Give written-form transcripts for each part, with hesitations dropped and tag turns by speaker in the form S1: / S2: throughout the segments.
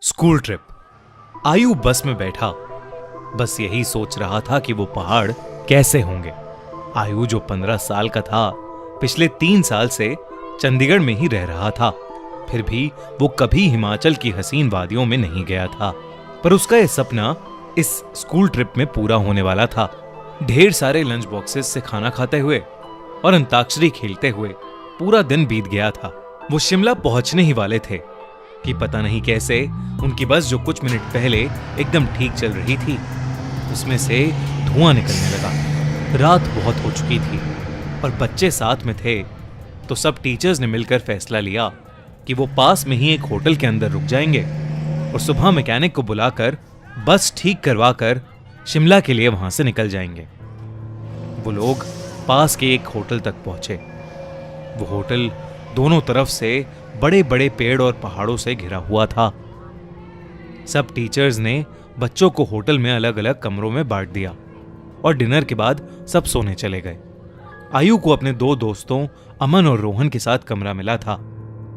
S1: School trip. आयु बस में बैठा बस यही सोच रहा था कि वो पहाड़ कैसे होंगे। आयु जो 15 साल का था, पिछले 3 साल से चंडीगढ़ में ही रह रहा था। फिर भी वो कभी हिमाचल की हसीन वादियों में नहीं गया था। पर उसका यह सपना इस स्कूल ट्रिप में पूरा होने वाला था। ढेर सारे लंच बॉक्सेस से खाना खाते हुए और अंताक्षरी खेलते हुए पूरा दिन बीत गया था। वो शिमला पहुंचने ही वाले थे कि पता नहीं कैसे उनकी बस जो कुछ मिनट पहले एकदम ठीक चल रही थी, उसमें से धुआं निकलने लगा। रात बहुत हो चुकी थी और बच्चे साथ में थे, तो सब टीचर्स ने मिलकर फैसला लिया कि वो पास में ही एक होटल के अंदर रुक जाएंगे और सुबह मैकेनिक को बुलाकर बस ठीक करवा कर शिमला के लिए वहां से निकल जाएंगे। वो लोग पास के एक होटल तक पहुंचे। वो होटल दोनों तरफ से बड़े बड़े पेड़ और पहाड़ों से घिरा हुआ था। सब टीचर्स ने बच्चों को होटल में अलग अलग कमरों में बांट दिया और डिनर के बाद सब सोने चले गए। आयु को अपने 2 दोस्तों अमन और रोहन के साथ कमरा मिला था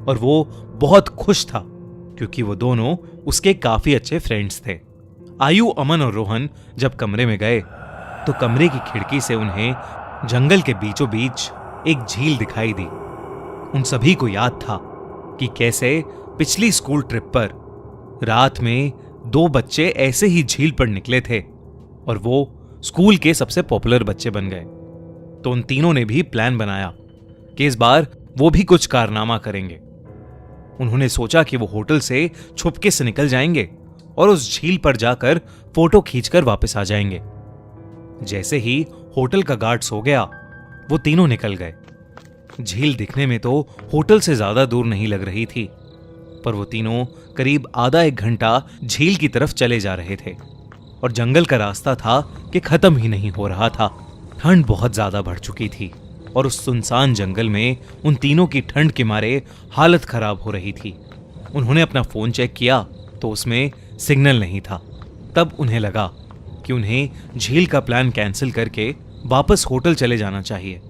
S1: और वो बहुत खुश था क्योंकि वो दोनों उसके काफी अच्छे फ्रेंड्स थे। आयु, अमन और रोहन जब कमरे में गए तो कमरे की खिड़की से उन्हें जंगल के बीचों बीच एक झील दिखाई दी। उन सभी को याद था कि कैसे पिछली स्कूल ट्रिप पर रात में 2 बच्चे ऐसे ही झील पर निकले थे और वो स्कूल के सबसे पॉपुलर बच्चे बन गए। तो उन तीनों ने भी प्लान बनाया कि इस बार वो भी कुछ कारनामा करेंगे। उन्होंने सोचा कि वो होटल से छुपके से निकल जाएंगे और उस झील पर जाकर फोटो खींचकर वापस आ जाएंगे। जैसे ही होटल का गार्ड सो गया, वो तीनों निकल गए। झील दिखने में तो होटल से ज्यादा दूर नहीं लग रही थी, पर वो तीनों करीब आधा 1 घंटा झील की तरफ चले जा रहे थे और जंगल का रास्ता था कि खत्म ही नहीं हो रहा था। ठंड बहुत ज्यादा बढ़ चुकी थी और उस सुनसान जंगल में उन तीनों की ठंड के मारे हालत खराब हो रही थी। उन्होंने अपना फोन चेक किया तो उसमें सिग्नल नहीं था। तब उन्हें लगा कि उन्हें झील का प्लान कैंसिल करके वापस होटल चले जाना चाहिए।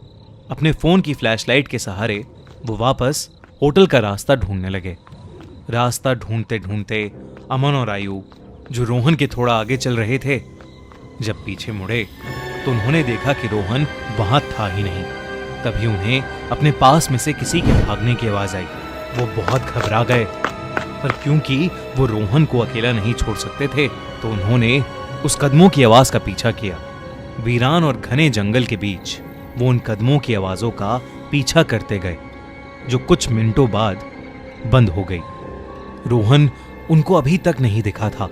S1: अपने फोन की फ्लैशलाइट के सहारे वो वापस होटल का रास्ता ढूंढने लगे। रास्ता ढूंढते ढूंढते अमन और आयु, जो रोहन के थोड़ा आगे चल रहे थे, जब पीछे मुड़े तो उन्होंने देखा कि रोहन वहां था ही नहीं। तभी उन्हें अपने पास में से किसी के भागने की आवाज आई। वो बहुत घबरा गए, पर क्योंकि वो रोहन को अकेला नहीं छोड़ सकते थे तो उन्होंने उस कदमों की आवाज का पीछा किया। वीरान और घने जंगल के बीच वो उन कदमों की आवाजों का पीछा करते गए, जो कुछ मिनटों बाद बंद हो गई। रोहन उनको अभी तक नहीं दिखा था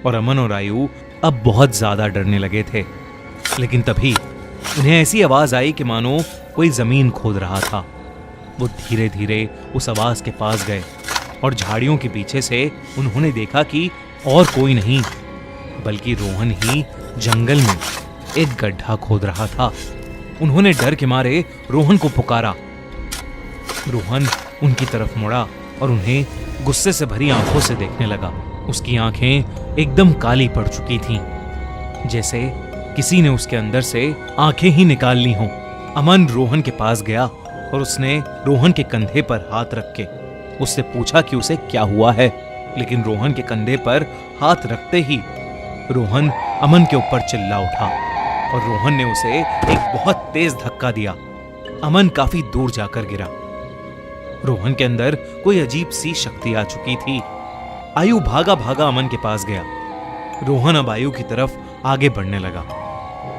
S1: और अमन और आयु अब बहुत ज्यादा डरने लगे थे। लेकिन तभी उन्हें ऐसी आवाज आई कि मानो कोई जमीन खोद रहा था। वो धीरे धीरे उस आवाज के पास गए और झाड़ियों के पीछे से उन्होंने देखा कि और कोई नहीं बल्कि रोहन ही जंगल में एक गड्ढा खोद रहा था। उन्होंने डर के मारे रोहन को पुकारा। रोहन उनकी तरफ मुड़ा और उन्हें गुस्से से भरी आंखों से देखने लगा। उसकी आंखें एकदम काली पड़ चुकी थीं, जैसे किसी ने उसके अंदर से आंखें ही निकाल ली हों। अमन रोहन के पास गया और उसने रोहन के कंधे पर हाथ रख के उससे पूछा कि उसे क्या हुआ है। लेकिन रोहन के कंधे पर हाथ रखते ही रोहन अमन के ऊपर चिल्ला उठा और रोहन ने उसे एक बहुत तेज धक्का दिया। अमन काफी दूर जाकर गिरा। रोहन के अंदर कोई अजीब सी शक्ति आ चुकी थी। आयु भागा भागा अमन के पास गया। रोहन अब आयु की तरफ आगे बढ़ने लगा,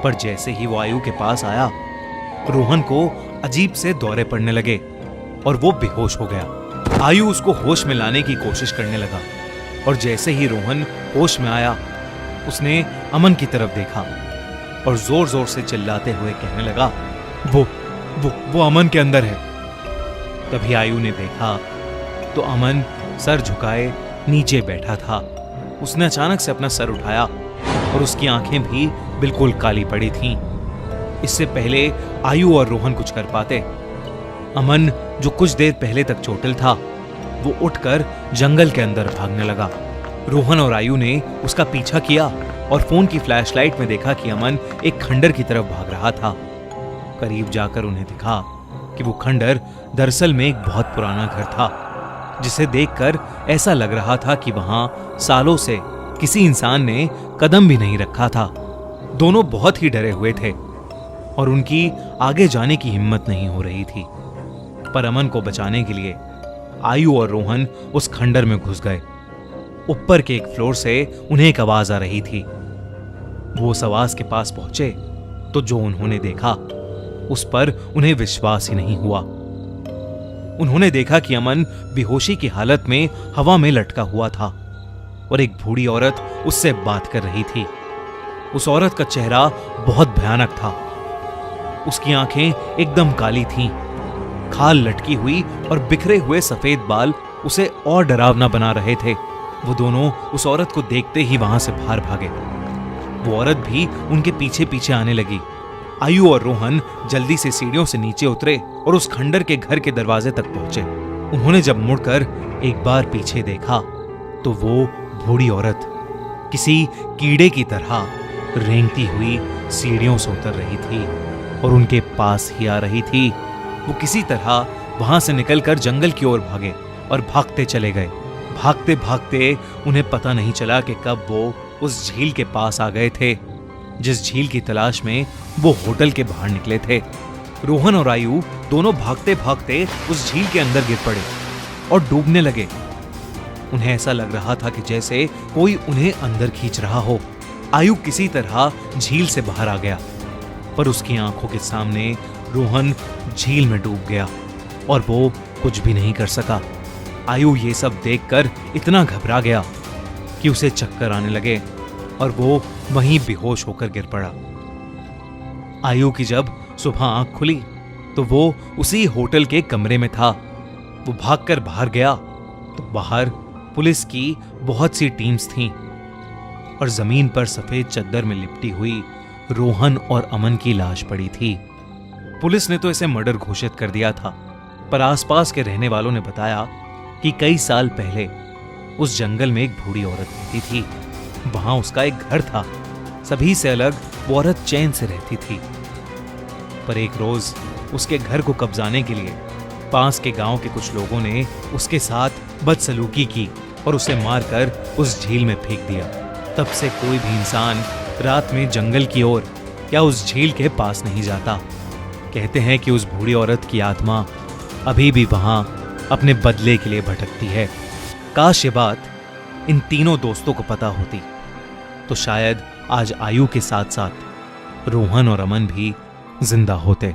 S1: पर जैसे ही वो आयु के पास आया, रोहन को अजीब से दौरे पड़ने लगे और वो बेहोश हो गया। आयु उसको होश में लाने की कोशिश करने लगा और जैसे ही रोहन होश में आया, उसने अमन की तरफ देखा और जोर जोर से चिल्लाते हुए कहने लगा, वो अमन के अंदर है। तभी आयु ने देखा तो अमन सर झुकाए नीचे बैठा था। उसने अचानक से अपना सर उठाया और उसकी आंखें भी बिल्कुल काली पड़ी थीं। इससे पहले आयु और रोहन कुछ कर पाते, अमन, जो कुछ देर पहले तक चोटिल था, वो उठकर जंगल के अंदर भागने लगा। रोहन और आयु ने उसका पीछा किया और फोन की फ्लैशलाइट में देखा कि अमन एक खंडर की तरफ भाग रहा था। करीब जाकर उन्हें दिखा कि वो खंडर दरअसल में एक बहुत पुराना घर था। जिसे देखकर ऐसा लग रहा था कि वहां सालों से किसी इंसान ने कदम भी नहीं रखा था। दोनों बहुत ही डरे हुए थे और उनकी आगे जाने की हिम्मत नहीं हो रही थी। पर अमन को बचाने के लिए आयु और रोहन उस खंडर में घुस गए। ऊपर के एक फ्लोर से उन्हें एक आवाज आ रही थी। वो उस आवाज के पास पहुंचे तो जो उन्होंने देखा उस पर उन्हें विश्वास ही नहीं हुआ। उन्होंने देखा कि अमन बेहोशी की हालत में हवा में लटका हुआ था और एक बूढ़ी औरत उससे बात कर रही थी। उस औरत का चेहरा बहुत भयानक था। उसकी आंखें एकदम काली थीं। खाल लटकी हुई और बिखरे हुए सफेद बाल उसे और डरावना बना रहे थे। वो दोनों उस औरत को देखते ही वहां से बाहर भागे। वो औरत भी उनके पीछे पीछे आने लगी। आयु और रोहन जल्दी से सीढ़ियों से नीचे उतरे और उस खंडर के घर के दरवाजे तक पहुंचे। उन्होंने जब मुड़कर एक बार पीछे देखा तो वो बूढ़ी औरत किसी कीड़े की तरह रेंगती हुई सीढ़ियों से उतर रही थी और उनके पास ही आ रही थी। वो किसी तरह वहां से निकलकर जंगल की ओर भागे और भागते चले गए। भागते भागते उन्हें पता नहीं चला कि कब वो उस झील के पास आ गए थे, जिस झील की तलाश में वो होटल के बाहर निकले थे। रोहन और आयु दोनों भागते भागते उस झील के अंदर गिर पड़े और डूबने लगे। उन्हें ऐसा लग रहा था कि जैसे कोई उन्हें अंदर खींच रहा हो। आयु किसी तरह झील से बाहर आ गया, पर उसकी आंखों के सामने रोहन झील में डूब गया और वो कुछ भी नहीं कर सका। आयु ये सब देखकर इतना घबरा गया कि उसे चक्कर आने लगे और वो वहीं बेहोश होकर गिर पड़ा। आयु की जब सुबह आंख खुली तो वो उसी होटल के कमरे में था। वो भागकर बाहर गया तो बाहर पुलिस की बहुत सी टीम्स थीं और जमीन पर सफेद चद्दर में लिपटी हुई रोहन और अमन की लाश पड़ी थी। पुलिस ने तो इसे मर्डर घोषित कर दिया था, पर आसपास के रहने वालों ने बताया कि कई साल पहले उस जंगल में एक बूढ़ी औरत रहती थी। वहां उसका एक घर था। सभी से अलग वो औरत चैन से रहती थी। पर एक रोज उसके घर को कब्जाने के लिए पास के गांव के कुछ लोगों ने उसके साथ बदसलूकी की और उसे मारकर उस झील में फेंक दिया। तब से कोई भी इंसान रात में जंगल की ओर या उस झील के पास नहीं जाता। कहते हैं कि उस बूढ़ी औरत की आत्मा अभी भी वहां अपने बदले के लिए भटकती है। काश ये बात इन तीनों दोस्तों को पता होती तो शायद आज आयु के साथ साथ रोहन और अमन भी जिंदा होते।